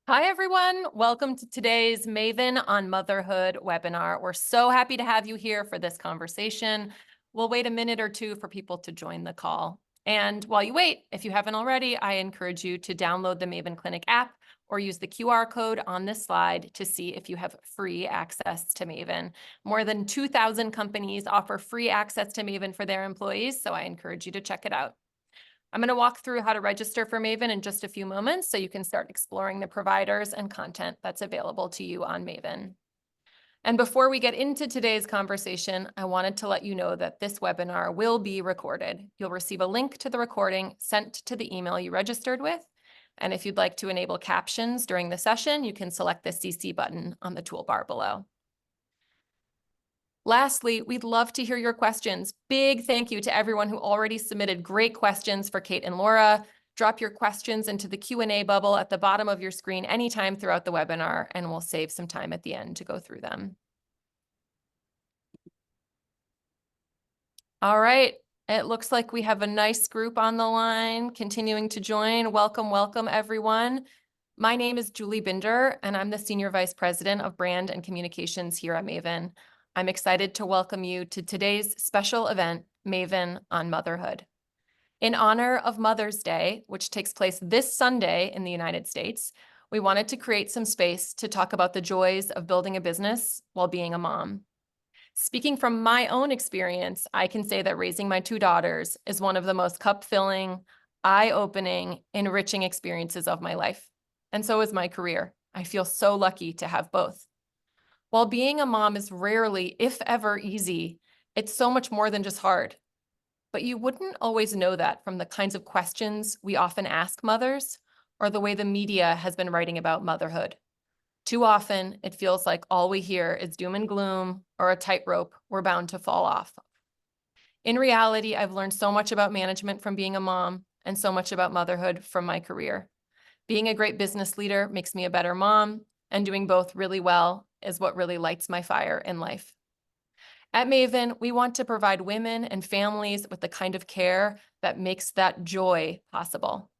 Hi, everyone. Welcome to today's Maven on Motherhood webinar. We're so happy to have you here for this conversation. We'll wait a minute or two for people to join the call. And while you wait, if you haven't already, I encourage you to download the Maven Clinic app or use the QR code on this slide to see if you have free access to Maven. More than 2,000 companies offer free access to Maven for their employees, so I encourage you to check it out. I'm going to walk through how to register for Maven in just a few moments so you can start exploring the providers and content that's available to you on Maven. And before we get into today's conversation, I wanted to let you know that this webinar will be recorded. You'll receive a link to the recording sent to the email you registered with. And if you'd like to enable captions during the session, you can select the CC button on the toolbar below. Lastly, we'd love to hear your questions. Big thank you to everyone who already submitted great questions for Kate and Laura. Drop your questions into the Q&A bubble at the bottom of your screen anytime throughout the webinar, and we'll save some time at the end to go through them. All right, it looks like we have a nice group on the line continuing to join. Welcome, welcome, everyone. My name is Julie Binder, and I'm the Senior Vice President of Brand and Communications here at Maven. I'm excited to welcome you to today's special event, Maven on Motherhood. In honor of Mother's Day, which takes place this Sunday in the United States, we wanted to create some space to talk about the joys of building a business while being a mom. Speaking from my own experience, I can say that raising my two daughters is one of the most cup-filling, eye-opening, enriching experiences of my life. And so is my career. I feel so lucky to have both. While being a mom is rarely, if ever, easy, it's so much more than just hard. But you wouldn't always know that from the kinds of questions we often ask mothers or the way the media has been writing about motherhood. Too often, it feels like all we hear is doom and gloom or a tightrope we're bound to fall off. In reality, I've learned so much about management from being a mom and so much about motherhood from my career. Being a great business leader makes me a better mom, and doing both really well is what really lights my fire in life. At Maven, we want to provide women and families with the kind of care that makes that joy possible.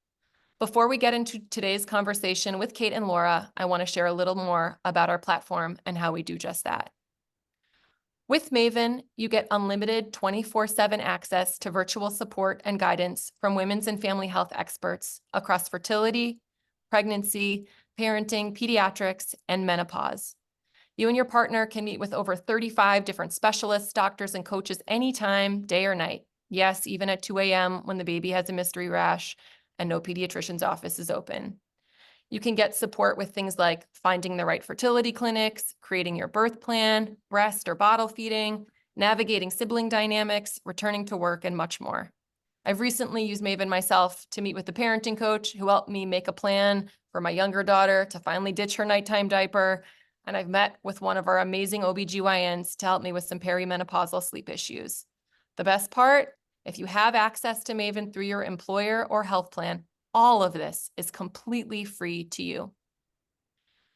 Before we get into today's conversation with Kate and Laura, I want to share a little more about our platform and how we do just that. With Maven, you get unlimited 24/7 access to virtual support and guidance from women's and family health experts across fertility, pregnancy, parenting, pediatrics, and menopause. You and your partner can meet with over 35 different specialists, doctors, and coaches anytime, day or night. Yes, even at 2 a.m. when the baby has a mystery rash and no pediatrician's office is open. You can get support with things like finding the right fertility clinics, creating your birth plan, breast or bottle feeding, navigating sibling dynamics, returning to work, and much more. I've recently used Maven myself to meet with the parenting coach who helped me make a plan for my younger daughter to finally ditch her nighttime diaper. And I've met with one of our amazing OBGYNs to help me with some perimenopausal sleep issues. The best part, if you have access to Maven through your employer or health plan, all of this is completely free to you.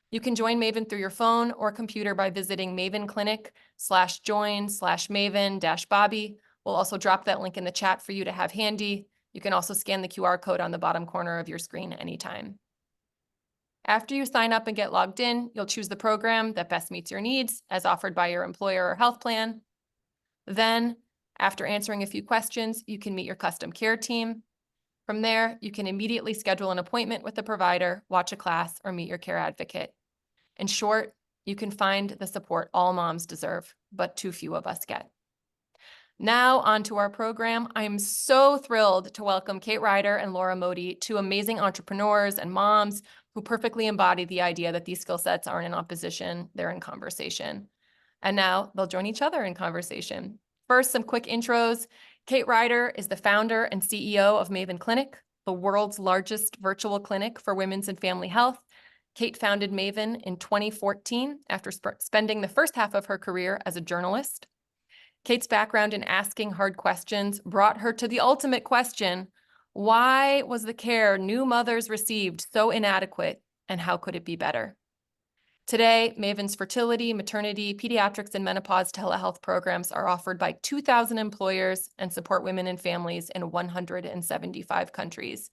You can join Maven through your phone or computer by visiting mavenclinic/join/maven-bobbie. We'll also drop that link in the chat for you to have handy. You can also scan the QR code on the bottom corner of your screen anytime. After you sign up and get logged in, you'll choose the program that best meets your needs as offered by your employer or health plan. Then, after answering a few questions, you can meet your custom care team. From there, you can immediately schedule an appointment with the provider, watch a class, or meet your care advocate. In short, you can find the support all moms deserve, but too few of us get. Now on to our program. I'm so thrilled to welcome Kate Ryder and Laura Modi, two amazing entrepreneurs and moms who perfectly embody the idea that these skill sets aren't in opposition, they're in conversation. And now they'll join each other in conversation. First, some quick intros. Kate Ryder is the founder and CEO of Maven Clinic, the world's largest virtual clinic for women's and family health. Kate founded Maven in 2014 after spending the first half of her career as a journalist. Kate's background in asking hard questions brought her to the ultimate question: why was the care new mothers received so inadequate, and how could it be better? Today, Maven's fertility, maternity, pediatrics, and menopause telehealth programs are offered by 2,000 employers and support women and families in 175 countries.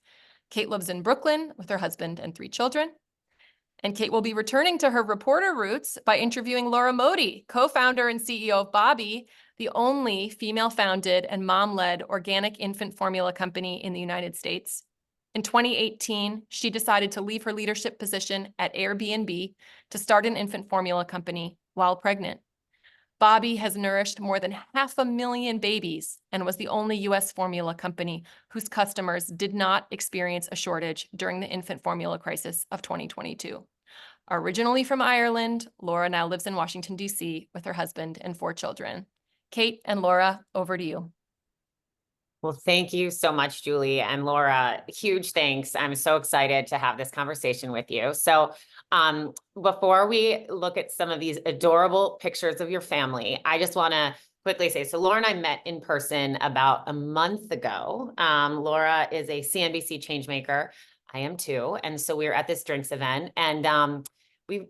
Kate lives in Brooklyn with her husband and 3 children. And Kate will be returning to her reporter roots by interviewing Laura Modi, co-founder and CEO of Bobbie, the only female-founded and mom-led organic infant formula company in the United States. In 2018, she decided to leave her leadership position at Airbnb to start an infant formula company while pregnant. Bobbie has nourished more than 500,000 babies and was the only U.S. formula company whose customers did not experience a shortage during the infant formula crisis of 2022. Originally from Ireland, Laura now lives in Washington, D.C. with her husband and 4 children. Kate and Laura, over to you. Well, thank you so much, Julie and Laura. Huge thanks. I'm so excited to have this conversation with you. So before we look at some of these adorable pictures of your family, I just want to quickly say, so Laura and I met in person about a month ago. Laura is a CNBC changemaker. I am too. And so we were at this drinks event, and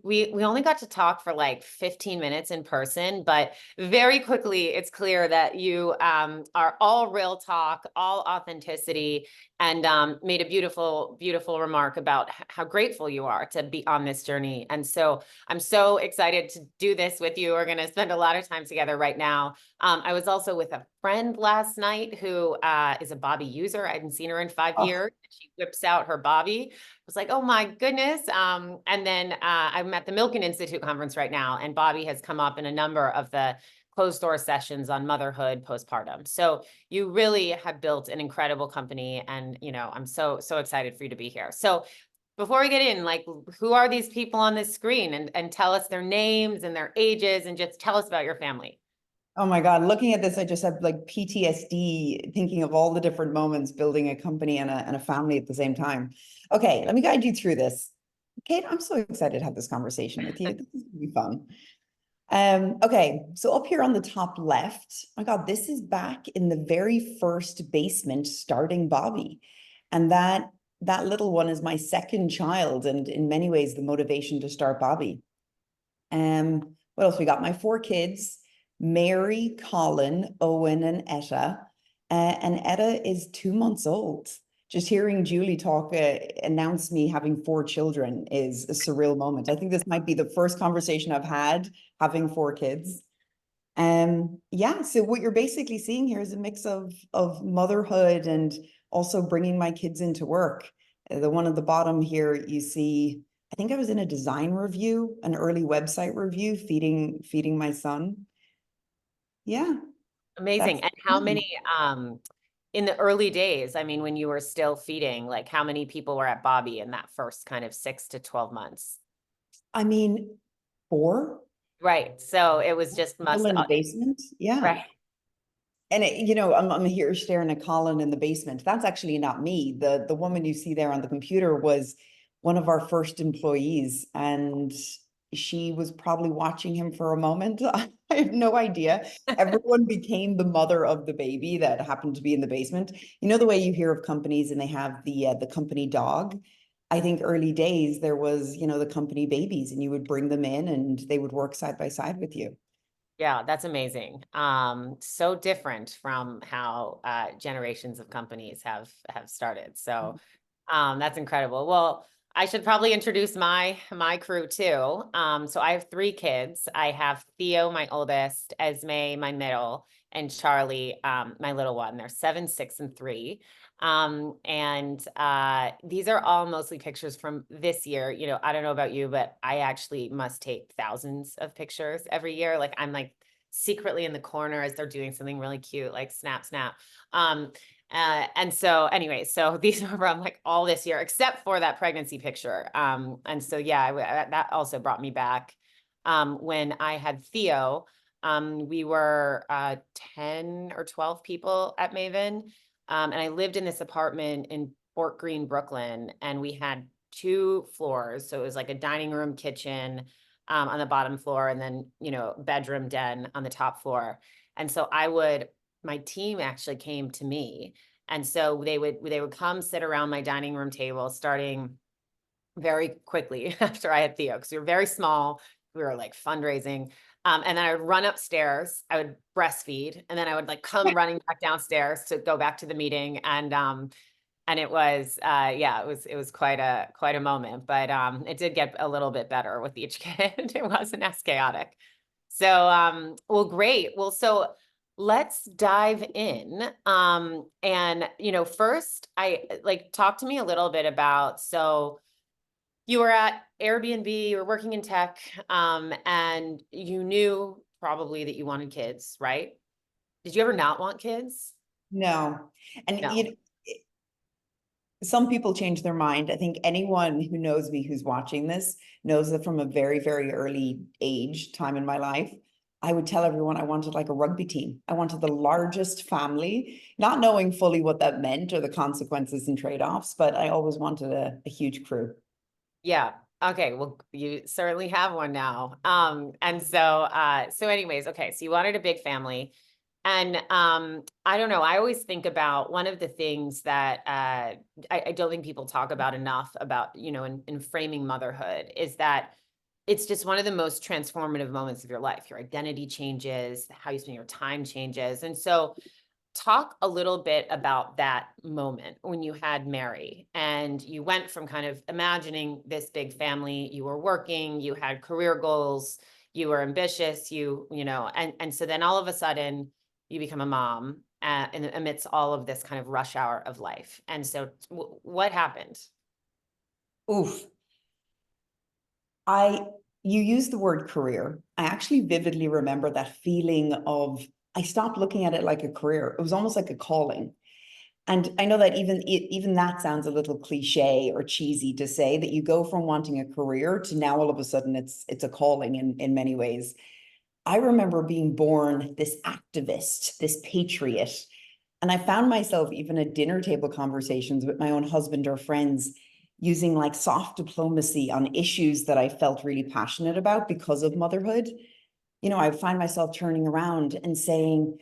we only got to talk for like 15 minutes in person, but very quickly it's clear that you are all real talk, all authenticity, and made a beautiful, beautiful remark about how grateful you are to be on this journey. And so I'm so excited to do this with you. We're going to spend a lot of time together right now. I was also with a friend last night who is a Bobbie user. I hadn't seen her in 5 years. She whips out her Bobbie. I was like, oh my goodness. And then I'm at the Milken Institute conference right now, and Bobbie has come up in a number of the closed door sessions on motherhood postpartum. So you really have built an incredible company, and I'm so excited for you to be here. So before we get in, like, who are these people on this screen, and tell us their names and their ages, and just tell us about your family. Oh my God, looking at this, I just have like PTSD thinking of all the different moments building a company and a family at the same time. Okay, let me guide you through this. Kate, I'm so excited to have this conversation with you. This is gonna be fun. Okay, so up here on the top left, oh my God, this is back in the very first basement starting Bobbie. And that little one is my second child, and in many ways the motivation to start Bobbie. What else we got? My 4 kids. Mary, Colin, Owen, and Etta. And Etta is 2 months old. Just hearing Julie talk, announce me having 4 children is a surreal moment. I think this might be the first conversation I've had having 4 kids. Yeah, so what you're basically seeing here is a mix of motherhood and also bringing my kids into work. The one at the bottom here, you see, I think I was in a design review, an early website review, feeding my son. Yeah. Amazing. And how many, in the early days, I mean, when you were still feeding, like how many people were at Bobbie in that first kind of 6 to 12 months? I mean, 4. Right. So it was just in the basement. Yeah. Right. And I'm here staring at Colin in the basement. That's actually not me. The woman you see there on the computer was one of our first employees, and she was probably watching him for a moment. I have no idea. Everyone became the mother of the baby that happened to be in the basement. You know the way you hear of companies and they have the company dog? I think early days there was, the company babies, and you would bring them in and they would work side by side with you. Yeah, that's amazing. So different from how generations of companies have started. So that's incredible. Well, I should probably introduce my crew too. So I have 3 kids. I have Theo, my oldest, Esme, my middle, and Charlie, my little one. They're 7, 6, and 3. These are all mostly pictures from this year. I don't know about you, but I actually must take thousands of pictures every year. Like I'm like secretly in the corner as they're doing something really cute, like snap, snap. And so anyway, so these are from like all this year, except for that pregnancy picture. And so, yeah, that also brought me back. When I had Theo, we were 10 or 12 people at Maven. And I lived in this apartment in Fort Greene, Brooklyn, and we had 2 floors. So it was like a dining room, kitchen on the bottom floor, and then, bedroom, den on the top floor. And so my team actually came to me. And so they would come sit around my dining room table starting very quickly after I had Theo, because we were very small. We were like fundraising. And then I would run upstairs, I would breastfeed, and then I would like come running back downstairs to go back to the meeting. And And it was, yeah, it was quite a moment, but it did get a little bit better with each kid. It wasn't as chaotic. So, well, great. Well, so let's dive in. And first, talk to me a little bit about, so you were at Airbnb, you were working in tech, and you knew probably that you wanted kids, right? Did you ever not want kids? No. And No. some people change their mind. I think anyone who knows me who's watching this knows that from a very, very early time in my life, I would tell everyone I wanted like a rugby team. I wanted the largest family, not knowing fully what that meant or the consequences and trade-offs, but I always wanted a huge crew. Yeah. Okay. Well, you certainly have one now. And so anyways, okay. So you wanted a big family. And I don't know. I always think about one of the things that I don't think people talk about enough about, in framing motherhood is that it's just one of the most transformative moments of your life. Your identity changes, how you spend your time changes. And so talk a little bit about that moment when you had Mary and you went from kind of imagining this big family, you were working, you had career goals, you were ambitious, and so then all of a sudden you become a mom amidst all of this kind of rush hour of life. And so what happened? Oof. You use the word career. I actually vividly remember that feeling of, I stopped looking at it like a career. It was almost like a calling. And I know that even that sounds a little cliche or cheesy to say, that you go from wanting a career to now all of a sudden it's a calling in many ways. I remember being born this activist, this patriot, and I found myself even at dinner table conversations with my own husband or friends using like soft diplomacy on issues that I felt really passionate about because of motherhood. I find myself turning around and saying,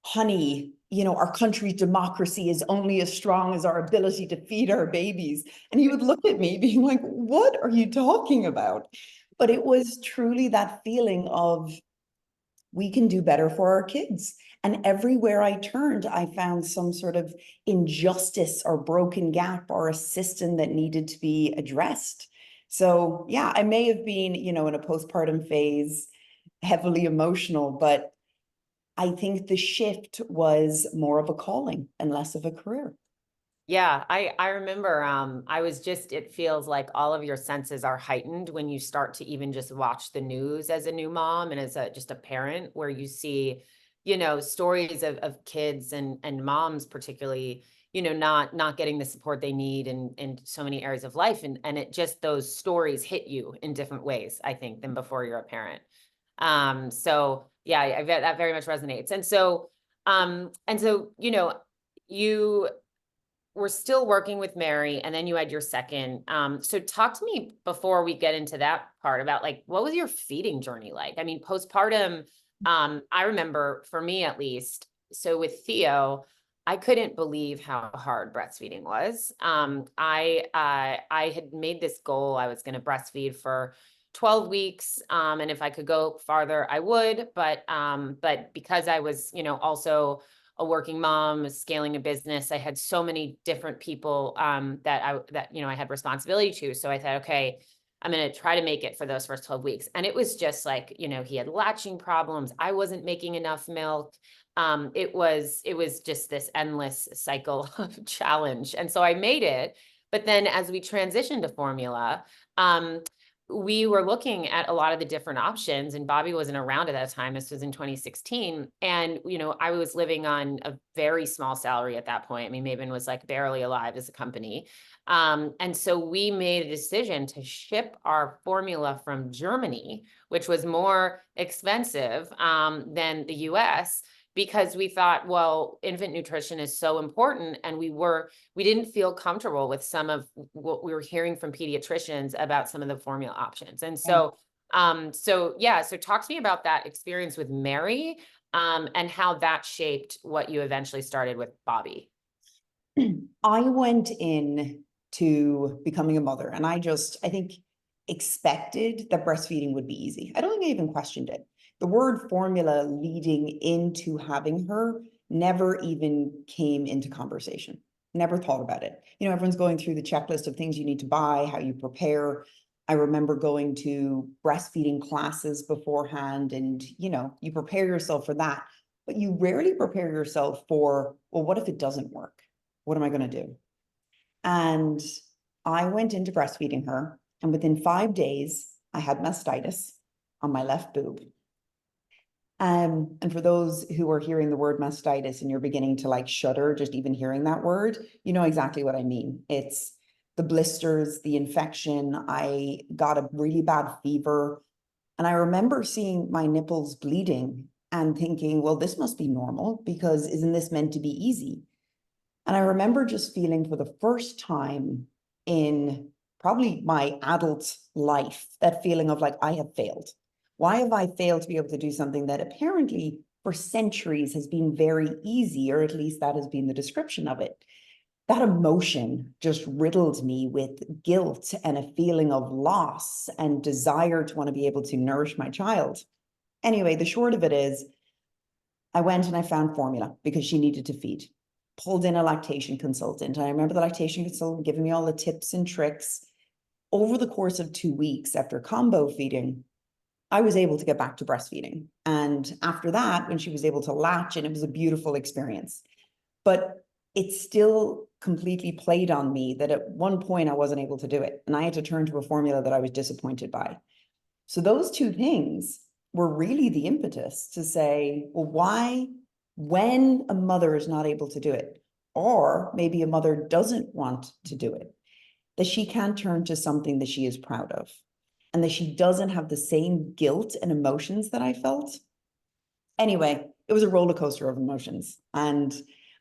honey, our country's democracy is only as strong as our ability to feed our babies. And he would look at me being like, what are you talking about? But it was truly that feeling of, we can do better for our kids. And everywhere I turned, I found some sort of injustice or broken gap or a system that needed to be addressed. So yeah, I may have been, in a postpartum phase, heavily emotional, but I think the shift was more of a calling and less of a career. Yeah, I remember it feels like all of your senses are heightened when you start to even just watch the news as a new mom and as just a parent, where you see, stories of kids and moms particularly, not getting the support they need in so many areas of life. And it just, those stories hit you in different ways, I think, than before you're a parent. So yeah, that very much resonates. And so, you we're still working with Mary, and then you had your second. So talk to me before we get into that part about like, what was your feeding journey like? I mean, postpartum, I remember for me at least, so with Theo, I couldn't believe how hard breastfeeding was. I had made this goal. I was going to breastfeed for 12 weeks. And if I could go farther, I would, but because I was, also a working mom, scaling a business, I had so many different people that I had responsibility to. So I thought, okay, I'm going to try to make it for those first 12 weeks. And it was just like, he had latching problems. I wasn't making enough milk. It was just this endless cycle of challenge. And so I made it. But then as we transitioned to formula, we were looking at a lot of the different options, and Bobbie wasn't around at that time. This was in 2016. And, I was living on a very small salary at that point. I mean, Maven was like barely alive as a company. And so we made a decision to ship our formula from Germany, which was more expensive than the US, because we thought, well, infant nutrition is so important. And we didn't feel comfortable with some of what we were hearing from pediatricians about some of the formula options. And so, so talk to me about that experience with Mary, and how that shaped what you eventually started with Bobbie. I went in to becoming a mother, and I think expected that breastfeeding would be easy. I don't think I even questioned it. The word formula leading into having her never even came into conversation. Never thought about it. You know, everyone's going through the checklist of things you need to buy, how you prepare. I remember going to breastfeeding classes beforehand, and, you know, you prepare yourself for that, but you rarely prepare yourself for, well, what if it doesn't work? What am I going to do? And I went into breastfeeding her, and within 5 days, I had mastitis on my left boob. And for those who are hearing the word mastitis and you're beginning to like shudder, just even hearing that word, you know exactly what I mean. It's the blisters, the infection. I got a really bad fever. And I remember seeing my nipples bleeding and thinking, well, this must be normal because isn't this meant to be easy? And I remember just feeling for the first time in probably my adult life, that feeling of like, I have failed. Why have I failed to be able to do something that apparently for centuries has been very easy, or at least that has been the description of it? That emotion just riddled me with guilt and a feeling of loss and desire to want to be able to nourish my child. Anyway, the short of it is, I went and I found formula because she needed to feed. Pulled in a lactation consultant. I remember the lactation consultant giving me all the tips and tricks. Over the course of 2 weeks after combo feeding, I was able to get back to breastfeeding. And after that, when she was able to latch, and it was a beautiful experience. But it still completely played on me that at one point I wasn't able to do it. And I had to turn to a formula that I was disappointed by. So those two things were really the impetus to say, well, why, when a mother is not able to do it, or maybe a mother doesn't want to do it, that she can turn to something that she is proud of, and that she doesn't have the same guilt and emotions that I felt. Anyway, it was a roller coaster of emotions. And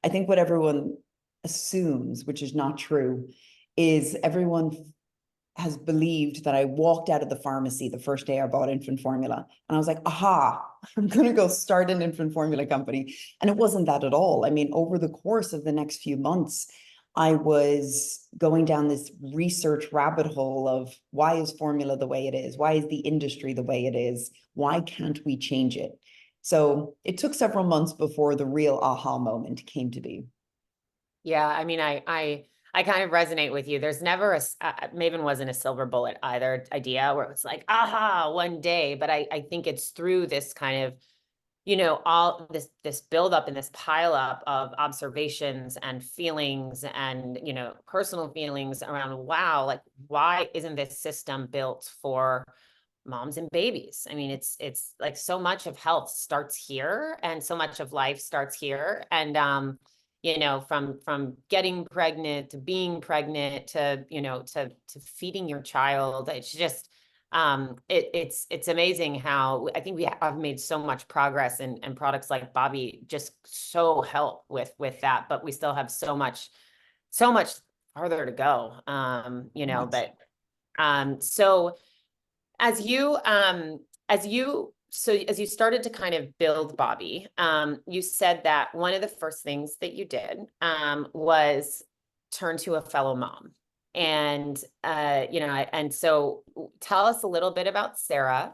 I think what everyone assumes, which is not true, is everyone has believed that I walked out of the pharmacy the first day I bought infant formula. And I was like, aha, I'm going to go start an infant formula company. And it wasn't that at all. I mean, over the course of the next few months, I was going down this research rabbit hole of why is formula the way it is? Why is the industry the way it is? Why can't we change it? So it took several months before the real aha moment came to be. Yeah, I mean, I kind of resonate with you. There's never Maven wasn't a silver bullet either idea where it's like, aha, one day. But I think it's through this kind of, you know, all this buildup and this pile up of observations and feelings and, you know, personal feelings around, wow, like, why isn't this system built for moms and babies? I mean, it's like so much of health starts here and so much of life starts here. And, you know, from getting pregnant to being pregnant to, you know, to feeding your child, it's just, it's amazing how I think we have made so much progress, and products like Bobbie just so help with that, but we still have so much farther to go. You know, but so as you started to kind of build Bobbie, you said that one of the first things that you did was turn to a fellow mom. And you know, and so tell us a little bit about Sarah.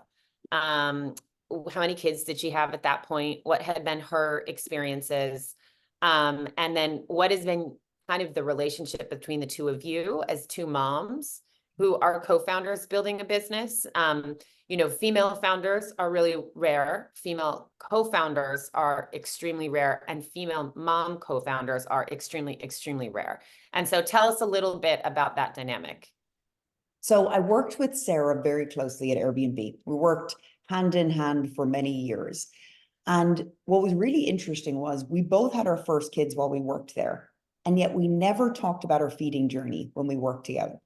How many kids did she have at that point? What had been her experiences? And then what has been kind of the relationship between the two of you as two moms who are co-founders building a business? You know, female founders are really rare. Female co-founders are extremely rare, and female mom co-founders are extremely, extremely rare. And so tell us a little bit about that dynamic. So I worked with Sarah very closely at Airbnb. We worked hand in hand for many years. And what was really interesting was we both had our first kids while we worked there. And yet we never talked about our feeding journey when we worked together.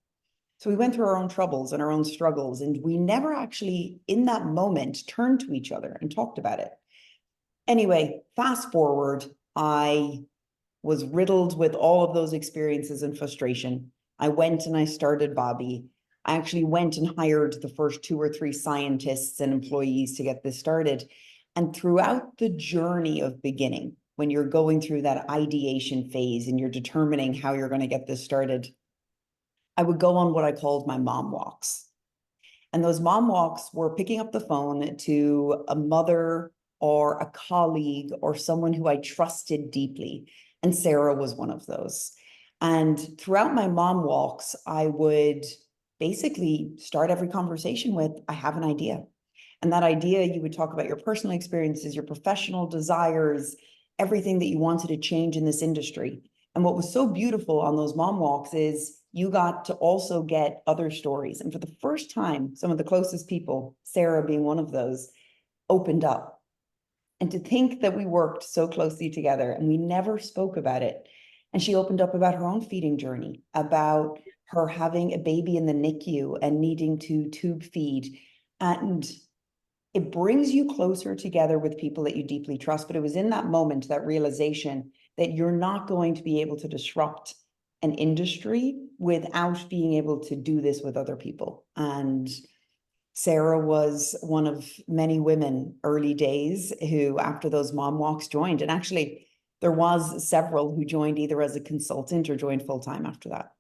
So we went through our own troubles and our own struggles, and we never actually, in that moment, turned to each other and talked about it. Anyway, fast forward, I was riddled with all of those experiences and frustration. I went and I started Bobbie. I actually went and hired the first 2 or 3 scientists and employees to get this started. And throughout the journey of beginning, when you're going through that ideation phase and you're determining how you're going to get this started, I would go on what I called my mom walks. And those mom walks were picking up the phone to a mother or a colleague or someone who I trusted deeply. And Sarah was one of those. And throughout my mom walks, I would basically start every conversation with, I have an idea. And that idea, you would talk about your personal experiences, your professional desires, everything that you wanted to change in this industry. And what was so beautiful on those mom walks is you got to also get other stories. And for the first time, some of the closest people, Sarah being one of those, opened up. And to think that we worked so closely together and we never spoke about it. And she opened up about her own feeding journey, about her having a baby in the NICU and needing to tube feed. And it brings you closer together with people that you deeply trust. But it was in that moment, that realization that you're not going to be able to disrupt an industry without being able to do this with other people. And Sarah was one of many women early days who, after those mom walks, joined. And actually, there was several who joined either as a consultant or joined full-time after that.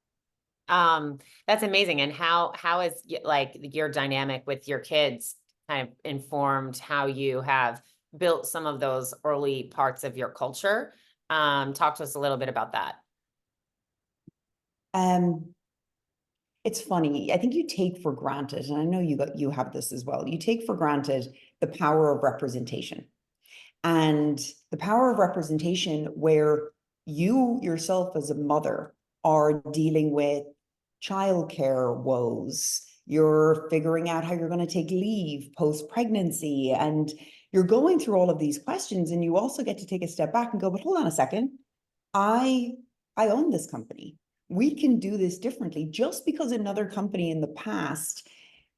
That's amazing. And how is like your dynamic with your kids kind of informed how you have built some of those early parts of your culture? Talk to us a little bit about that. It's funny. I think you take for granted, and I know you have this as well. You take for granted the power of representation, and the power of representation where you yourself as a mother are dealing with childcare woes. You're figuring out how you're going to take leave post-pregnancy, and you're going through all of these questions, and you also get to take a step back and go, but hold on a second. I own this company. We can do this differently. Just because another company in the past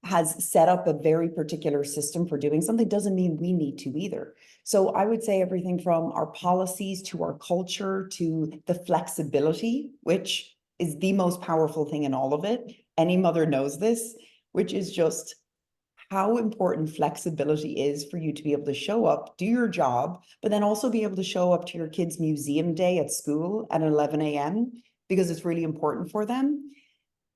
has set up a very particular system for doing something doesn't mean we need to either. So I would say everything from our policies to our culture to the flexibility, which is the most powerful thing in all of it. Any mother knows this, which is just how important flexibility is for you to be able to show up, do your job, but then also be able to show up to your kids' museum day at school at 11 a.m. because it's really important for them.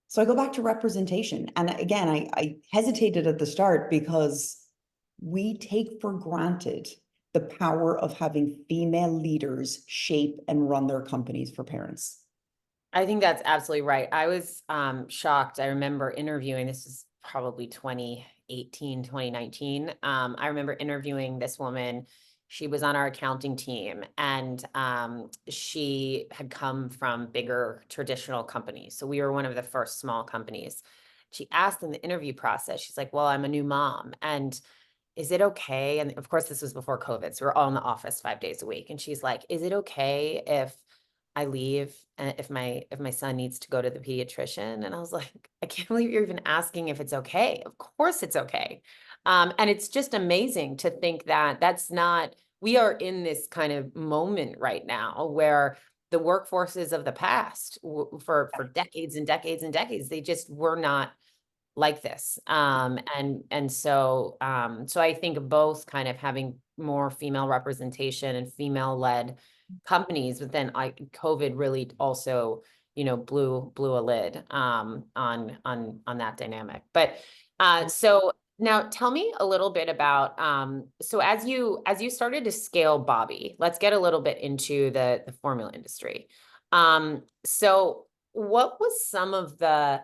So I go back to representation. And again, I hesitated at the start because we take for granted the power of having female leaders shape and run their companies for parents. I think that's absolutely right. I was shocked. I remember interviewing, this is probably 2018, 2019. I remember interviewing this woman. She was on our accounting team, and she had come from bigger traditional companies. So we were one of the first small companies. She asked in the interview process, she's like, well, I'm a new mom, and is it okay? And of course, this was before COVID. So we're all in the office 5 days a week. And she's like, is it okay if I leave if my son needs to go to the pediatrician? And I was like, I can't believe you're even asking if it's okay. Of course it's okay. And it's just amazing to think that that's not, we are in this kind of moment right now where the workforces of the past for decades and decades and decades, they just were not like this. So I think both kind of having more female representation and female-led companies, but then COVID really also, blew a lid on that dynamic. But so now tell me a little bit about so as you started to scale Bobbie, let's get a little bit into the formula industry. So what was some of the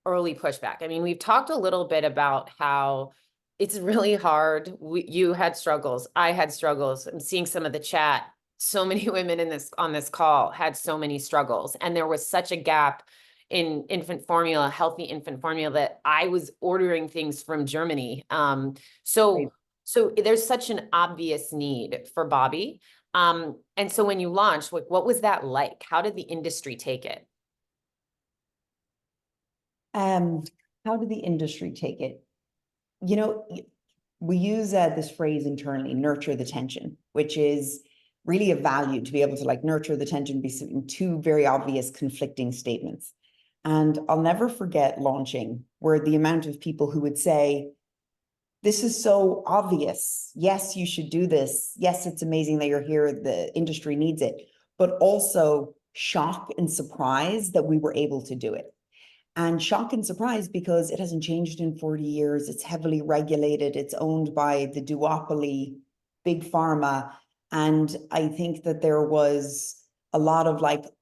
early pushback? I mean, we've talked a little bit about how it's really hard. You had struggles. I had struggles. I'm seeing some of the chat. So many women on this call had so many struggles, and there was such a gap in infant formula, healthy infant formula, that I was ordering things from Germany. So there's such an obvious need for Bobbie. And so when you launched, what was that like? How did the industry take it? How did the industry take it? We use this phrase internally, nurture the tension, which is really a value to be able to nurture the tension between two very obvious conflicting statements. And I'll never forget launching, where the amount of people who would say, this is so obvious. Yes, you should do this. Yes, it's amazing that you're here. The industry needs it, but also shock and surprise that we were able to do it. And shock and surprise because it hasn't changed in 40 years. It's heavily regulated. It's owned by the duopoly, big pharma. And I think that there was a lot of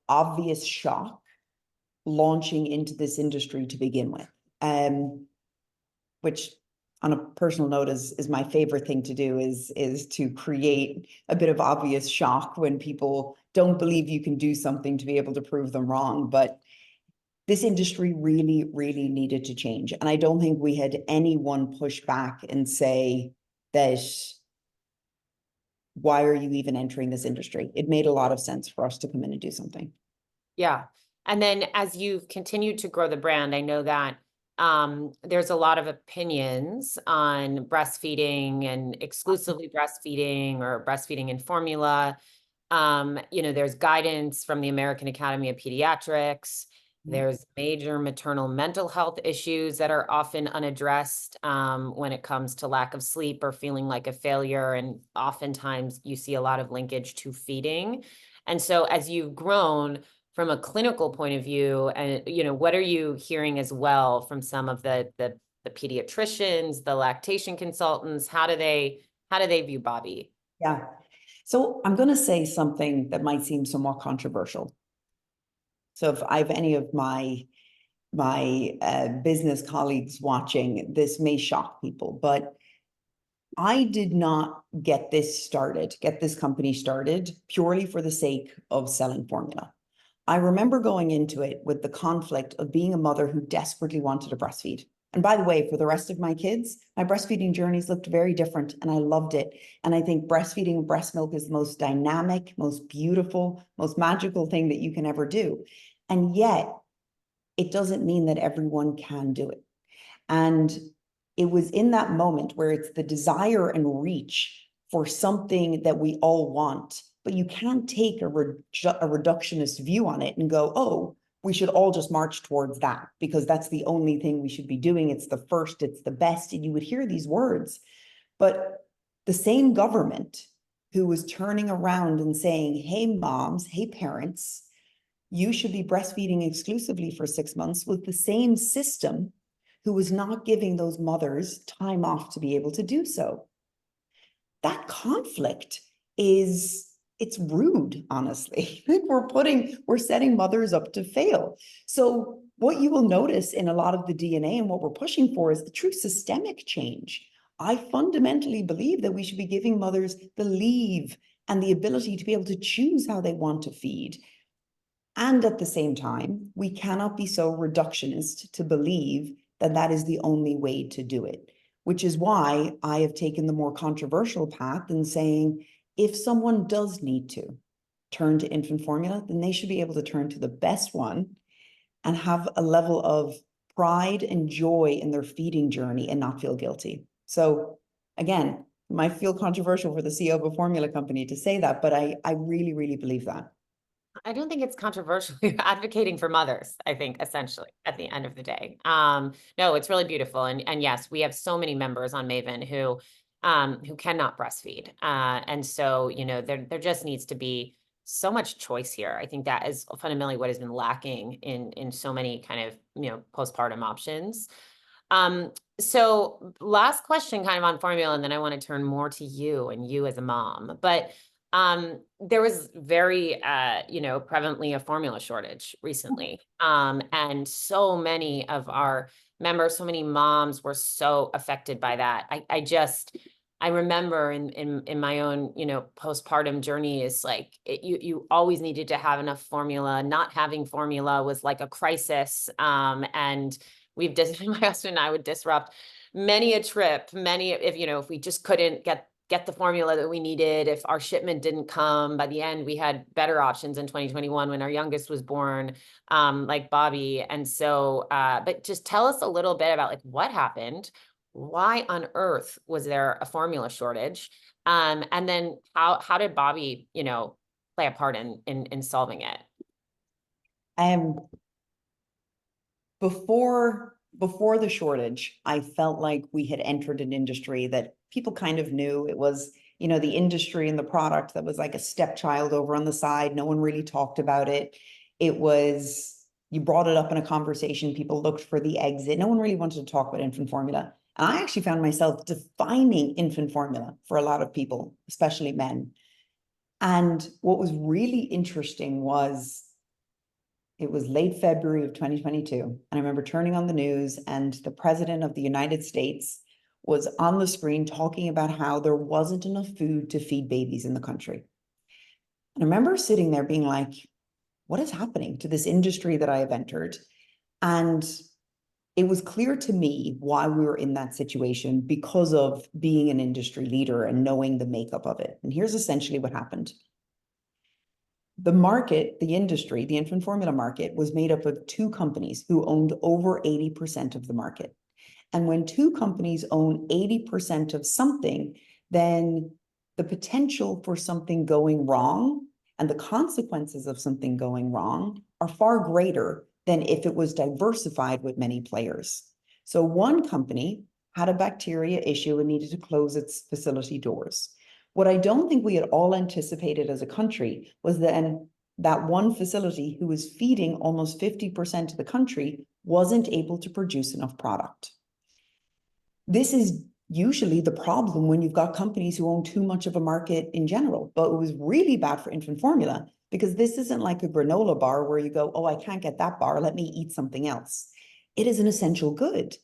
obvious shock launching into this industry to begin with, which on a personal note is my favorite thing to do, is to create a bit of obvious shock when people don't believe you can do something to be able to prove them wrong. But this industry really, really needed to change. And I don't think we had anyone push back and say that, why are you even entering this industry? It made a lot of sense for us to come in and do something. Yeah. And then as you've continued to grow the brand, I know that there's a lot of opinions on breastfeeding and exclusively breastfeeding or breastfeeding in formula. There's guidance from the American Academy of Pediatrics. There's major maternal mental health issues that are often unaddressed when it comes to lack of sleep or feeling like a failure. And oftentimes you see a lot of linkage to feeding. And so as you've grown from a clinical point of view, and what are you hearing as well from some of the pediatricians, the lactation consultants? How do they view Bobbie? Yeah. So I'm going to say something that might seem somewhat controversial. So if I have any of my business colleagues watching, this may shock people, but I did not get this company started purely for the sake of selling formula. I remember going into it with the conflict of being a mother who desperately wanted to breastfeed. And by the way, for the rest of my kids, my breastfeeding journeys looked very different and I loved it. And I think breastfeeding and breast milk is the most dynamic, most beautiful, most magical thing that you can ever do. And yet, it doesn't mean that everyone can do it. And it was in that moment where it's the desire and reach for something that we all want, but you can't take a reductionist view on it and go, oh, we should all just march towards that because that's the only thing we should be doing. It's the first, it's the best. And you would hear these words, but the same government who was turning around and saying, hey, moms, hey, parents, you should be breastfeeding exclusively for 6 months, was the same system who was not giving those mothers time off to be able to do so. That conflict it's rude, honestly. We're setting mothers up to fail. So what you will notice in a lot of the DNA and what we're pushing for is the true systemic change. I fundamentally believe that we should be giving mothers the leave and the ability to be able to choose how they want to feed. And at the same time, we cannot be so reductionist to believe that that is the only way to do it, which is why I have taken the more controversial path in saying, if someone does need to turn to infant formula, then they should be able to turn to the best one and have a level of pride and joy in their feeding journey and not feel guilty. So again, it might feel controversial for the CEO of a formula company to say that, but I really, really believe that. I don't think it's controversial. You're advocating for mothers, I think, essentially, at the end of the day. No, it's really beautiful. And yes, we have so many members on Maven who cannot breastfeed. And so, there just needs to be so much choice here. I think that is fundamentally what has been lacking in so many kind of, postpartum options. So last question kind of on formula, and then I want to turn more to you and you as a mom. But there was very, prevalently a formula shortage recently. And so many of our members, so many moms were so affected by that. I remember in my own, postpartum journey is like, you always needed to have enough formula. Not having formula was like a crisis. And my husband and I would disrupt many a trip, if we just couldn't get the formula that we needed, if our shipment didn't come. By the end, we had better options in 2021 when our youngest was born, like Bobbie. And so, but just tell us a little bit about like what happened, why on earth was there a formula shortage? And then how did Bobbie, play a part in solving it? Before the shortage, I felt like we had entered an industry that people kind of knew. It was, the industry and the product that was like a stepchild over on the side. No one really talked about it. It was, you brought it up in a conversation, people looked for the exit. No one really wanted to talk about infant formula. And I actually found myself defining infant formula for a lot of people, especially men. And what was really interesting was It was late February of 2022. And I remember turning on the news and the president of the United States was on the screen talking about how there wasn't enough food to feed babies in the country. And I remember sitting there being like, what is happening to this industry that I have entered? And it was clear to me why we were in that situation because of being an industry leader and knowing the makeup of it. And here's essentially what happened. The market, the industry, the infant formula market was made up of two companies who owned over 80% of the market. And when two companies own 80% of something, then the potential for something going wrong and the consequences of something going wrong are far greater than if it was diversified with many players. So one company had a bacteria issue and needed to close its facility doors. What I don't think we had all anticipated as a country was then that one facility who was feeding almost 50% of the country wasn't able to produce enough product. This is usually the problem when you've got companies who own too much of a market in general, but it was really bad for infant formula because this isn't like a granola bar where you go, oh, I can't get that bar, let me eat something else. It is an essential good.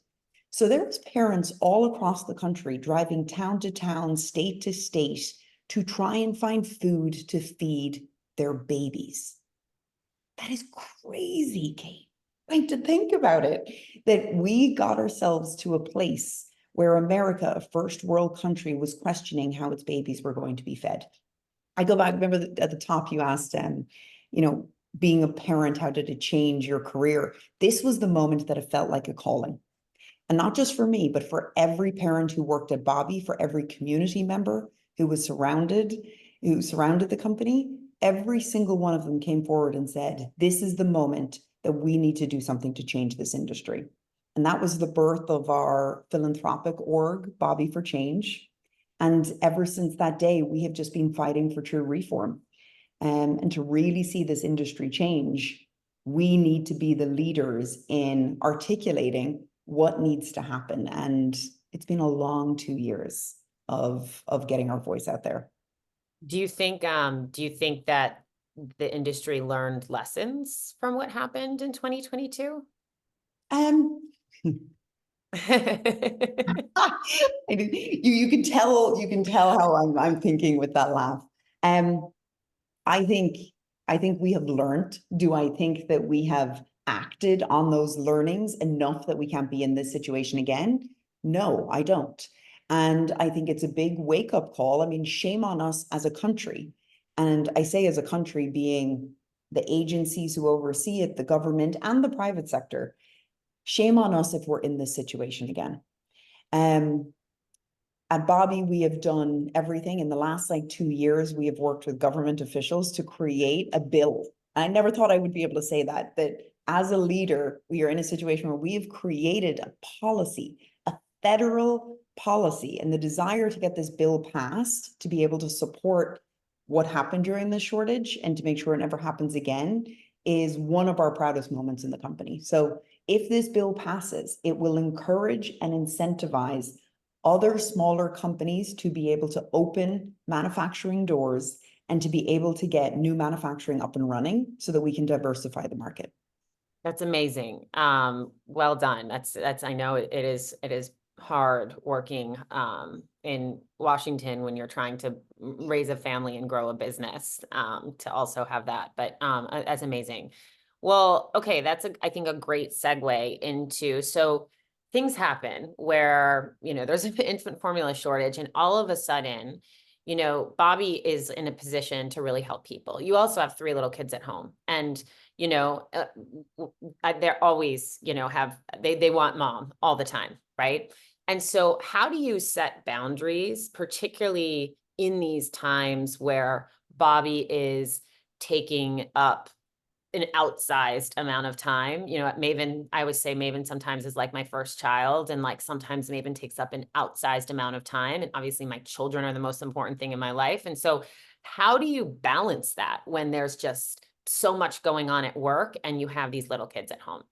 So there's parents all across the country driving town to town, state to state to try and find food to feed their babies. That is crazy, Kate. Like to think about it, that we got ourselves to a place where America, a first world country, was questioning how its babies were going to be fed. I go back, remember at the top you asked, being a parent, how did it change your career? This was the moment that it felt like a calling. And not just for me, but for every parent who worked at Bobbie, for every community member who surrounded the company, every single one of them came forward and said, this is the moment that we need to do something to change this industry. And that was the birth of our philanthropic org, Bobbie for Change. And ever since that day, we have just been fighting for true reform. And to really see this industry change, we need to be the leaders in articulating what needs to happen. And it's been a long 2 years of getting our voice out there. Do you think that the industry learned lessons from what happened in 2022? You can tell how I'm thinking with that laugh. I think we have learned. Do I think that we have acted on those learnings enough that we can't be in this situation again? No, I don't. And I think it's a big wake-up call. I mean, shame on us as a country. And I say as a country being the agencies who oversee it, the government and the private sector. Shame on us if we're in this situation again. At Bobbie, we have done everything. In the last 2 years, we have worked with government officials to create a bill. I never thought I would be able to say that as a leader, we are in a situation where we have created a policy, a federal policy, and the desire to get this bill passed to be able to support what happened during this shortage and to make sure it never happens again is one of our proudest moments in the company. So if this bill passes, it will encourage and incentivize other smaller companies to be able to open manufacturing doors and to be able to get new manufacturing up and running so that we can diversify the market. That's amazing. Well done. That's I know it is hard working in Washington when you're trying to raise a family and grow a business to also have that, but that's amazing. Well, okay, that's I think a great segue into, so things happen where, there's an infant formula shortage and all of a sudden, Bobbie is in a position to really help people. You also have 3 little kids at home and, they're always, they want mom all the time. Right. And so how do you set boundaries, particularly in these times where Bobbie is taking up an outsized amount of time? At Maven, I would say Maven sometimes is like my first child, and sometimes Maven takes up an outsized amount of time. And obviously my children are the most important thing in my life. And so how do you balance that when there's just so much going on at work and you have these little kids at home?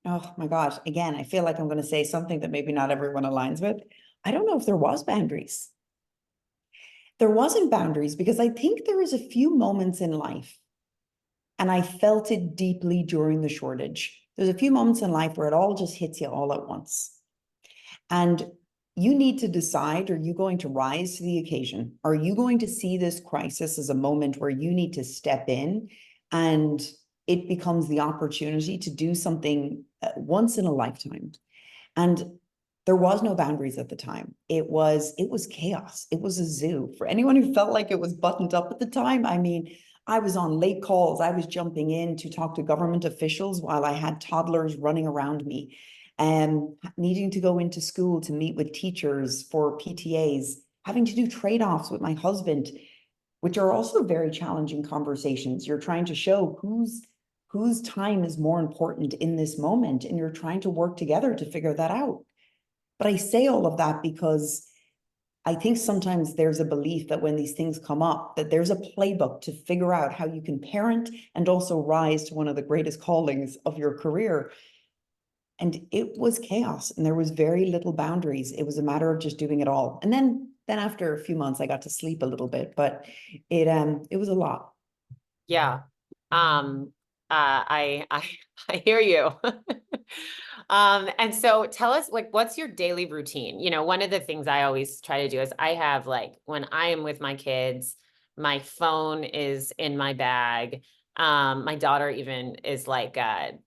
Oh my gosh, again, I feel like I'm going to say something that maybe not everyone aligns with. I don't know if there was boundaries. There wasn't boundaries because I think there was a few moments in life, and I felt it deeply during the shortage. There's a few moments in life where it all just hits you all at once. And you need to decide, are you going to rise to the occasion? Are you going to see this crisis as a moment where you need to step in and it becomes the opportunity to do something once in a lifetime? And there was no boundaries at the time. It was chaos. It was a zoo. For anyone who felt like it was buttoned up at the time, I mean, I was on late calls. I was jumping in to talk to government officials while I had toddlers running around me, and needing to go into school to meet with teachers for PTAs, having to do trade-offs with my husband, which are also very challenging conversations. You're trying to show whose time is more important in this moment, and you're trying to work together to figure that out. But I say all of that because I think sometimes there's a belief that when these things come up, that there's a playbook to figure out how you can parent and also rise to one of the greatest callings of your career. And it was chaos, and there was very little boundaries. It was a matter of just doing it all. And then after a few months, I got to sleep a little bit, but it was a lot. Yeah. I I hear you. And so tell us, like, what's your daily routine? You know, one of the things I always try to do is I have, like, when I am with my kids, my phone is in my bag. My daughter even is like,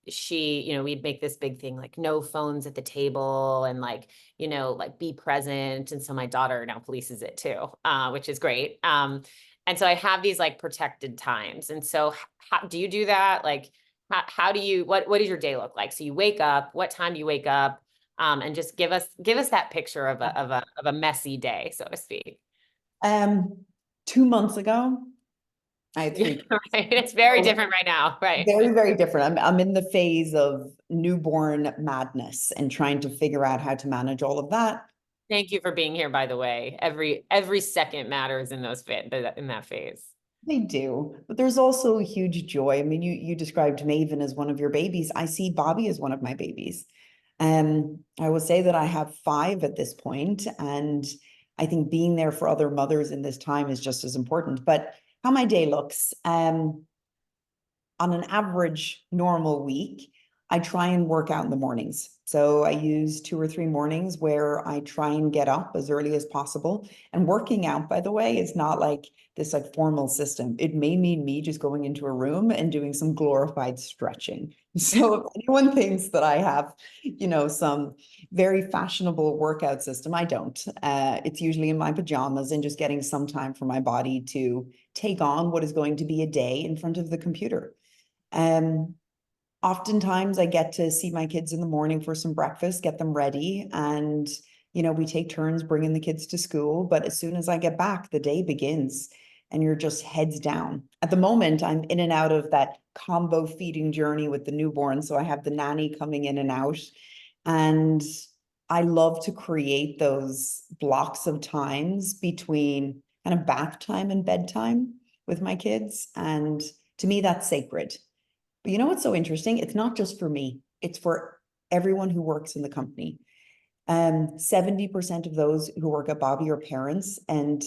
we'd make this big thing, like no phones at the table and like, like be present. And so my daughter now polices it too, which is great. And so I have these like protected times. And so how do you do that? Like, how do you, what does your day look like? So you wake up, what time do you wake up? And just give us that picture of a messy day, so to speak. 2 months ago, I had three. Right. It's very different right now. Right. Very, very different. I'm in the phase of newborn madness and trying to figure out how to manage all of that. Thank you for being here, by the way. Every second matters in in that phase. They do, but there's also huge joy. I mean, you described Maven as one of your babies. I see Bobbie as one of my babies. I will say that I have 5 at this point, and I think being there for other mothers in this time is just as important. But how my day looks, on an average normal week, I try and work out in the mornings. So I use 2 or 3 mornings where I try and get up as early as possible. And working out, by the way, is not like this like formal system. It may mean me just going into a room and doing some glorified stretching. So if anyone thinks that I have, some very fashionable workout system, I don't. It's usually in my pajamas and just getting some time for my body to take on what is going to be a day in front of the computer. Oftentimes I get to see my kids in the morning for some breakfast, get them ready, and we take turns bringing the kids to school. But as soon as I get back, the day begins and you're just heads down. At the moment, I'm in and out of that combo feeding journey with the newborn. So I have the nanny coming in and out, and I love to create those blocks of times between kind of bath time and bedtime with my kids. And to me, that's sacred. But you know what's so interesting? It's not just for me. It's for everyone who works in the company. 70% of those who work at Bobbie are parents, and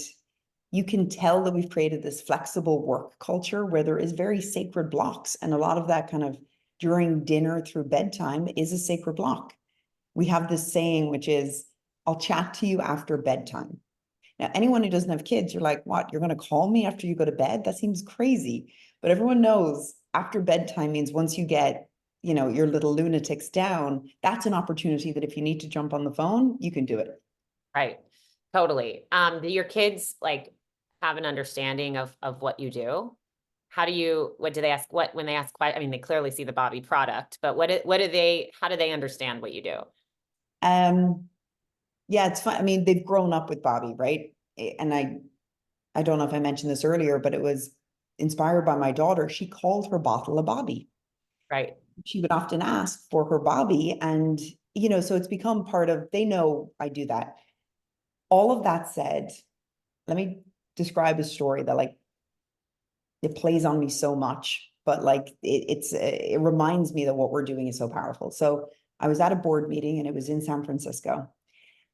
you can tell that we've created this flexible work culture where there is very sacred blocks, and a lot of that kind of during dinner through bedtime is a sacred block. We have this saying, which is, I'll chat to you after bedtime. Now, anyone who doesn't have kids, you're like, what? You're going to call me after you go to bed? That seems crazy. But everyone knows after bedtime means once you get, your little lunatics down, that's an opportunity that if you need to jump on the phone, you can do it. Right. Totally. Do your kids like have an understanding of what you do? What do they ask? When they ask, I mean, they clearly see the Bobbie product, but how do they understand what you do? Yeah, it's fun. I mean, they've grown up with Bobbie, right? And I don't know if I mentioned this earlier, but it was inspired by my daughter. She called her bottle a Bobbie. Right. She would often ask for her Bobbie, and so it's become part of, they know I do that. All of that said, let me describe a story that like it plays on me so much, but like it reminds me that what we're doing is so powerful. So I was at a board meeting and it was in San Francisco,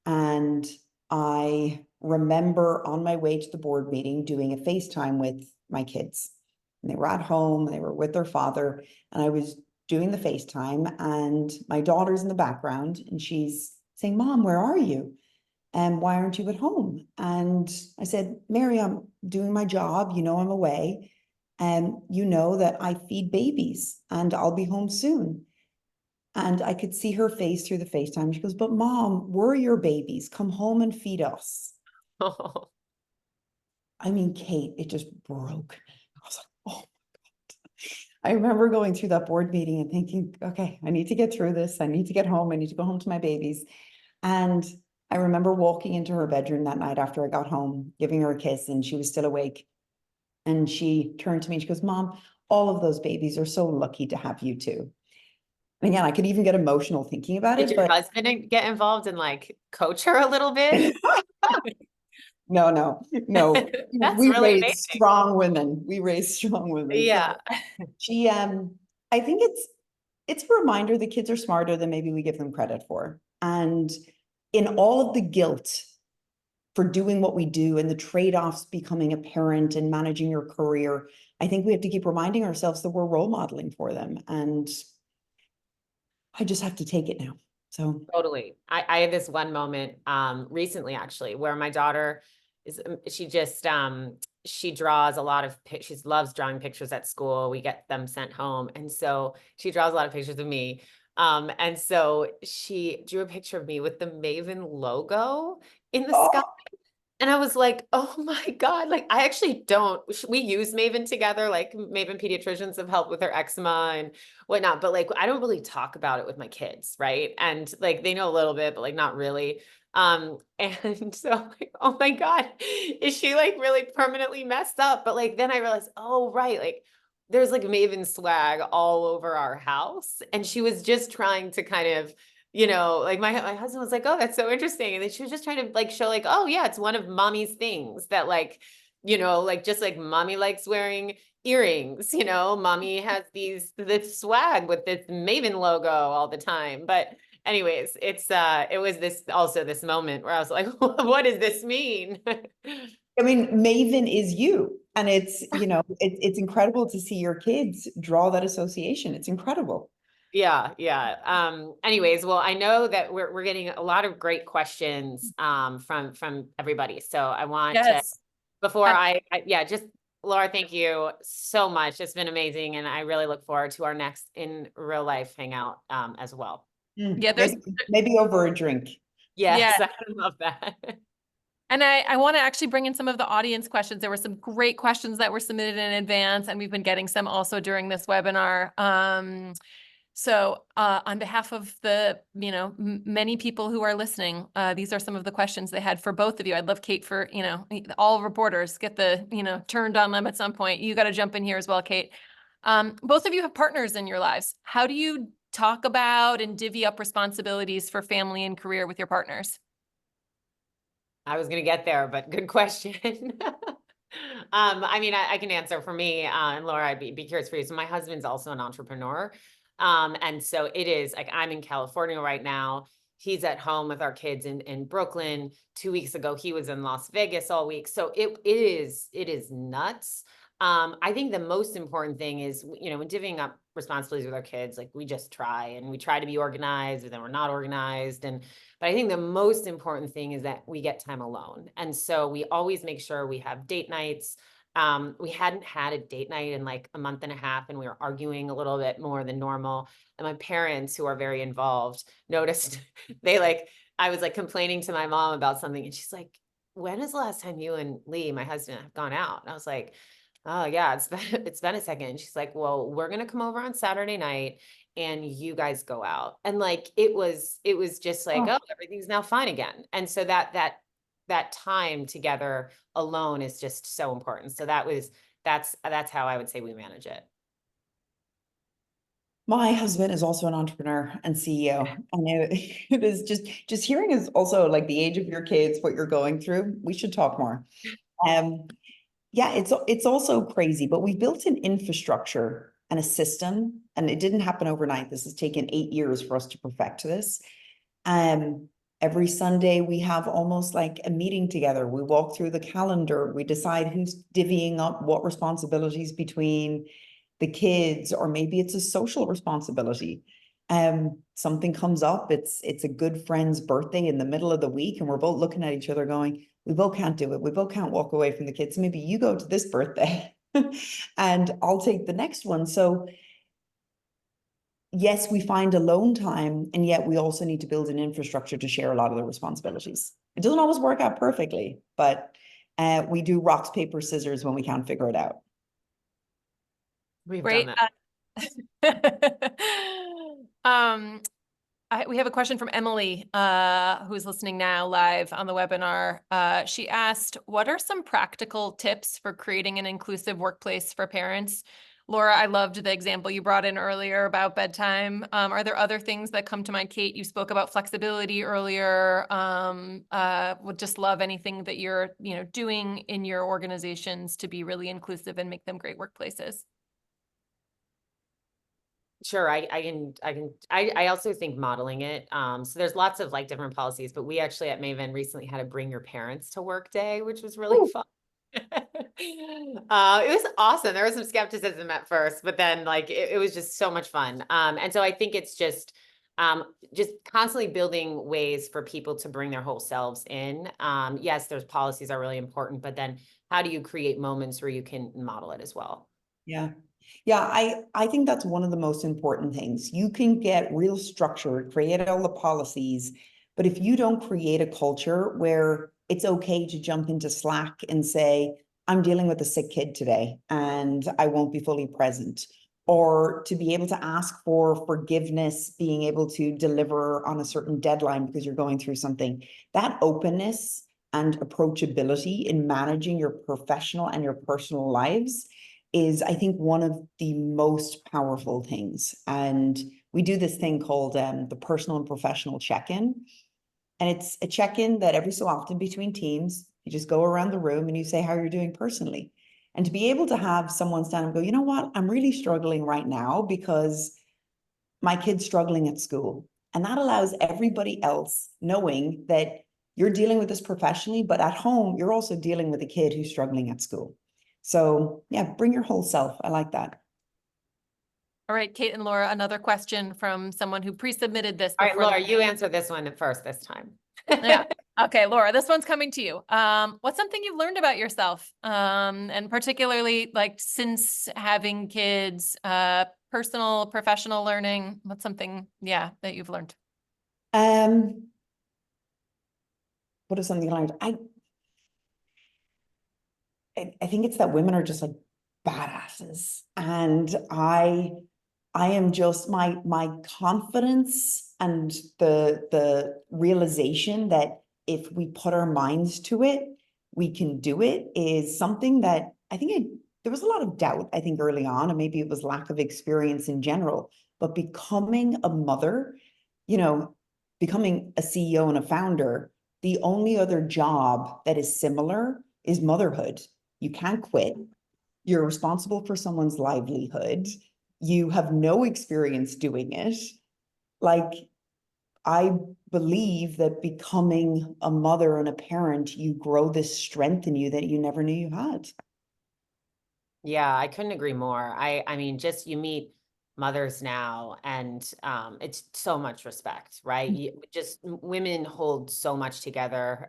and I remember on my way to the board meeting doing a FaceTime with my kids. And they were at home, they were with their father, and I was doing the FaceTime, and my daughter's in the background, and she's saying, "Mom, where are you? And why aren't you at home?" And I said, "Mary, I'm doing my job. You know, I'm away. And you know that I feed babies and I'll be home soon." And I could see her face through the FaceTime. She goes, "But Mom, we're your babies. Come home and feed us." I mean, Kate, it just broke. I was like, oh. I remember going through that board meeting and thinking, okay, I need to get through this. I need to get home. I need to go home to my babies. And I remember walking into her bedroom that night after I got home, giving her a kiss, and she was still awake. And she turned to me and she goes, "Mom, all of those babies are so lucky to have you too." And again, I could even get emotional thinking about Did it, your but husband get involved and like coach her a little bit? no. That's We really raised amazing. strong women. We raised strong women. Yeah. So she, I think it's a reminder that kids are smarter than maybe we give them credit for. And in all of the guilt for doing what we do and the trade-offs becoming a parent and managing your career, I think we have to keep reminding ourselves that we're role modeling for them. And I just have to take it now. So Totally. I had this one moment recently actually where my daughter is she draws a lot of she loves drawing pictures at school. We get them sent home. And so she draws a lot of pictures of me. And so she drew a picture of me with the Maven logo in the sky. And I was like, oh my God, like I actually don't, we use Maven together, like Maven pediatricians have helped with her eczema and whatnot, but like, I don't really talk about it with my kids. Right. And like, they know a little bit, but like not really. And so I'm like, oh my God, is she like really permanently messed up? But like, then I realized, oh, right. Like there's like Maven swag all over our house. And she was just trying to kind of, like my husband was like, "Oh, that's so interesting." And then she was just trying to like show like, "Oh yeah, it's one of mommy's things that like, like just like mommy likes wearing earrings, mommy has this swag with this Maven logo all the time." But anyways, it was this moment where I was like, "What does this mean?" I mean, Maven is you. And it's, it's incredible to see your kids draw that association. It's incredible. Yeah. Anyways, well, I know that we're getting a lot of great questions from everybody. So I want to Yes. before just Laura, thank you so much. It's been amazing, and I really look forward to our next in real life hangout as well. Yeah, there's maybe over a drink. Yes, Yeah. I love that. And I want to actually bring in some of the audience questions. There were some great questions that were submitted in advance, and we've been getting some also during this webinar. So on behalf of the, many people who are listening, these are some of the questions they had for both of you. I'd love Kate for, all reporters get the, turned on them at some point. You got to jump in here as well, Kate. Both of you have partners in your lives. How do you talk about and divvy up responsibilities for family and career with your partners? I was going to get there, but good question. I mean, I can answer for me, and Laura, I'd be curious for you. So my husband's also an entrepreneur. And so it is like, I'm in California right now. He's at home with our kids in Brooklyn. 2 weeks ago, he was in Las Vegas all week. So it is nuts. I think the most important thing is, when divvying up responsibilities with our kids, like we just try and we try to be organized, but then we're not organized. But I think the most important thing is that we get time alone. And so we always make sure we have date nights. We hadn't had a date night in like a month and a half, and we were arguing a little bit more than normal. And my parents, who are very involved, noticed I was like complaining to my mom about something, and she's like, "When is the last time you and Lee, my husband, have gone out?" And I was like, "Oh yeah, it's been a second." And she's like, "Well, we're gonna come over on Saturday night and you guys go out." And like it was just like, oh, everything's now fine again. And so that time together alone is just so important. So that's how I would say we manage it. My husband is also an entrepreneur and CEO. And it is just hearing is also like the age of your kids, what you're going through. We should talk more. Yeah, it's also crazy, but we built an infrastructure and a system, and it didn't happen overnight. This has taken 8 years for us to perfect this. And Every Sunday, we have almost like a meeting together. We walk through the calendar. We decide who's divvying up what responsibilities between the kids, or maybe it's a social responsibility. Something comes up, it's a good friend's birthday in the middle of the week, and we're both looking at each other going, we both can't do it. We both can't walk away from the kids. Maybe you go to this birthday and I'll take the next one. So yes, we find alone time, and yet we also need to build an infrastructure to share a lot of the responsibilities. It doesn't always work out perfectly, but we do rocks, paper, scissors when we can't figure it out. We've Great. done that. We have a question from Emily, who's listening now live on the webinar. She asked, what are some practical tips for creating an inclusive workplace for parents? Laura, I loved the example you brought in earlier about bedtime. Are there other things that come to mind? Kate, you spoke about flexibility earlier. Would just love anything that you're, doing in your organizations to be really inclusive and make them great workplaces. Sure, I also think modeling it. So there's lots of like different policies, but we actually at Maven recently had a bring your parents to work day, which was really fun. It was awesome. There was some skepticism at first, but then like it was just so much fun. And so I think it's just constantly building ways for people to bring their whole selves in. Yes, there's policies are really important, but then how do you create moments where you can model it as well? Yeah. Yeah, I think that's one of the most important things. You can get real structure, create all the policies, but if you don't create a culture where it's okay to jump into Slack and say, I'm dealing with a sick kid today and I won't be fully present, or to be able to ask for forgiveness, being able to deliver on a certain deadline because you're going through something, that openness and approachability in managing your professional and your personal lives is, I think, one of the most powerful things. And we do this thing called the personal and professional check-in. And it's a check-in that every so often between teams, you just go around the room and you say how you're doing personally. And to be able to have someone stand and go, you know what, I'm really struggling right now because my kid's struggling at school. And that allows everybody else knowing that you're dealing with this professionally, but at home, you're also dealing with a kid who's struggling at school. So yeah, bring your whole self. I like that. All right, Kate and Laura, another question from someone who pre-submitted this. All right, Laura, you answer this one first this time. Yeah. Okay, Laura, this one's coming to you. What's something you've learned about yourself? And particularly like since having kids, personal, professional learning, what's something, that you've learned? What is something I learned? I think it's that women are just like badasses. And I am just my confidence and the realization that if we put our minds to it, we can do it, is something that I think there was a lot of doubt, I think, early on, and maybe it was lack of experience in general, but becoming a mother, becoming a CEO and a founder, the only other job that is similar is motherhood. You can't quit. You're responsible for someone's livelihood. You have no experience doing it. Like, I believe that becoming a mother and a parent, you grow this strength in you that you never knew you had. Yeah, I couldn't agree more. I mean, just you meet mothers now and it's so much respect, right? Just women hold so much together.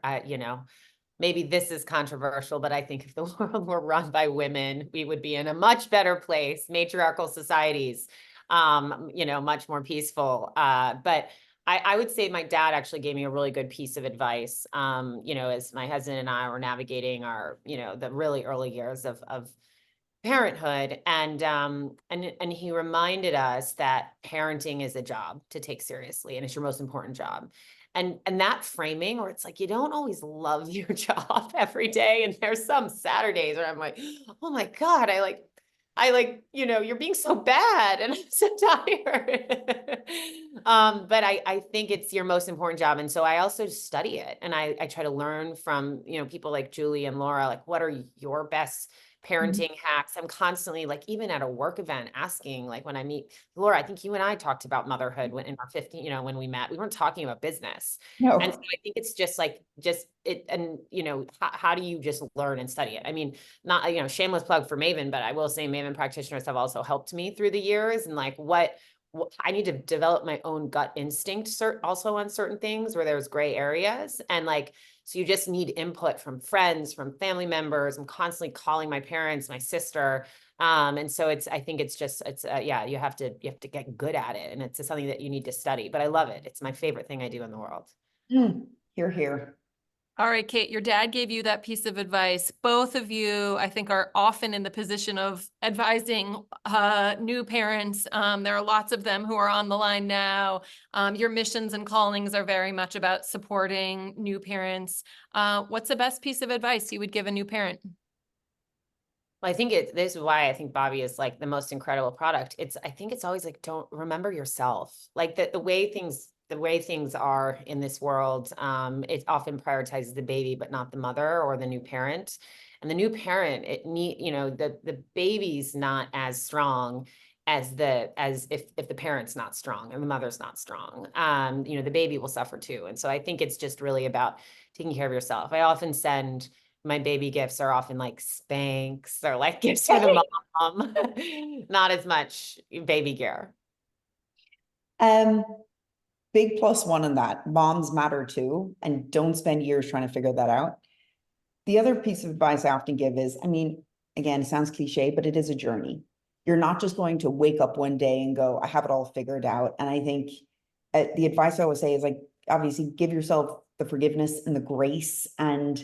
Maybe this is controversial, but I think if the world were run by women, we would be in a much better place, matriarchal societies, much more peaceful. But I would say my dad actually gave me a really good piece of advice, as my husband and I were navigating our, the really early years of parenthood. And he reminded us that parenting is a job to take seriously, and it's your most important job. And that framing, where it's like, you don't always love your job every day. And there's some Saturdays where I'm like, oh my God, you're being so bad and I'm so tired. But I think it's your most important job. And so I also study it. And I try to learn from, people like Julie and Laura, like, what are your best parenting hacks. I'm constantly like, even at a work event, asking, like when I meet Laura, I think you and I talked about motherhood when in our 15, when we met, we weren't talking about business. And so No, I think it's just like, and how do you just learn and study it? I mean, not, shameless plug for Maven, but I will say Maven practitioners have also helped me through the years, and like I need to develop my own gut instinct also on certain things where there's gray areas. And like, so you just need input from friends, from family members. I'm constantly calling my parents, my sister. And so I think it's you have to get good at it. And it's something that you need to study, but I love it. It's my favorite thing I do in the world. Hear, hear. All right, Kate, your dad gave you that piece of advice. Both of you, I think, are often in the position of advising new parents. There are lots of them who are on the line now. Your missions and callings are very much about supporting new parents. What's the best piece of advice you would give a new parent? Well, I think this is why I think Bobbie is like the most incredible product. I think it's always like, don't remember yourself. Like the way things are in this world, it often prioritizes the baby, but not the mother or the new parent. And the new parent, the baby's not as strong as if the parent's not strong and the mother's not strong. The baby will suffer too. And so I think it's just really about taking care of yourself. I often send my baby gifts are often like Spanx or like gifts for the mom, not as much baby gear. Big plus one in that. Moms matter too, and don't spend years trying to figure that out. The other piece of advice I often give is, I mean, again, it sounds cliche, but it is a journey. You're not just going to wake up one day and go, I have it all figured out. And I think the advice I always say is like, obviously give yourself the forgiveness and the grace and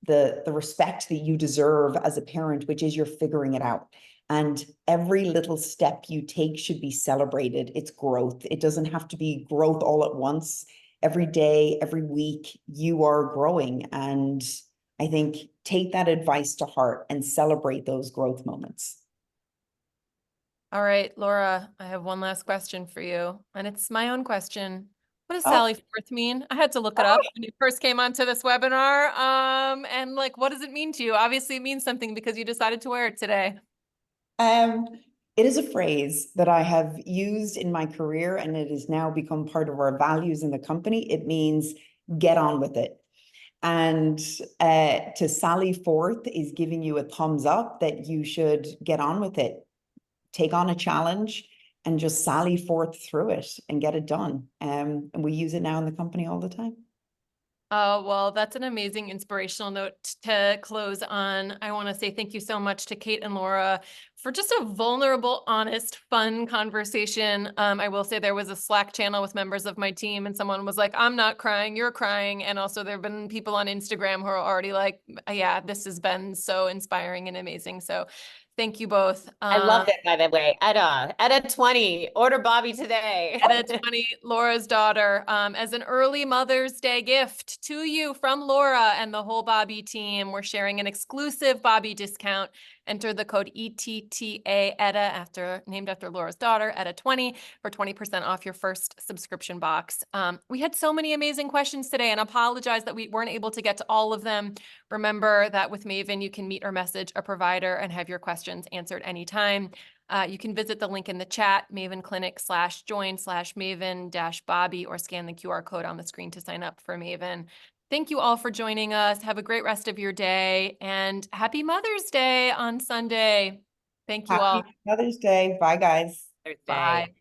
the respect that you deserve as a parent, which is you're figuring it out. And every little step you take should be celebrated. It's growth. It doesn't have to be growth all at once. Every day, every week, you are growing. And I think take that advice to heart and celebrate those growth moments. All right, Laura, I have one last question for you, and it's my own question. What does Oh. Sally Forth mean? I had to look it up when you first came onto this webinar. And like, what does it mean to you? Obviously, it means something because you decided to wear it today. It is a phrase that I have used in my career, and it has now become part of our values in the company. It means get on with it. And to sally forth is giving you a thumbs up that you should get on with it. Take on a challenge and just sally forth through it and get it done. And we use it now in the company all the time. Well, that's an amazing inspirational note to close on. I want to say thank you so much to Kate and Laura for just a vulnerable, honest, fun conversation. I will say there was a Slack channel with members of my team and someone was like, I'm not crying, you're crying. And also there have been people on Instagram who are already like, yeah, this has been so inspiring and amazing. So thank you both. I love it, by the way. Etta 20, order Bobbie today. Etta 20, Laura's daughter, as an early Mother's Day gift to you from Laura and the whole Bobbie team. We're sharing an exclusive Bobbie discount. Enter the code ETTA Etta named after Laura's daughter, Etta 20, for 20% off your first subscription box. We had so many amazing questions today, and apologize that we weren't able to get to all of them. Remember that with Maven, you can meet or message a provider and have your questions answered anytime. You can visit the link in the chat, mavenclinic/join/maven-bobbie, or scan the QR code on the screen to sign up for Maven. Thank you all for joining us. Have a great rest of your day, and happy Mother's Day on Sunday. Thank you all. Happy Mother's Day. Bye, guys. Thursday. Bye.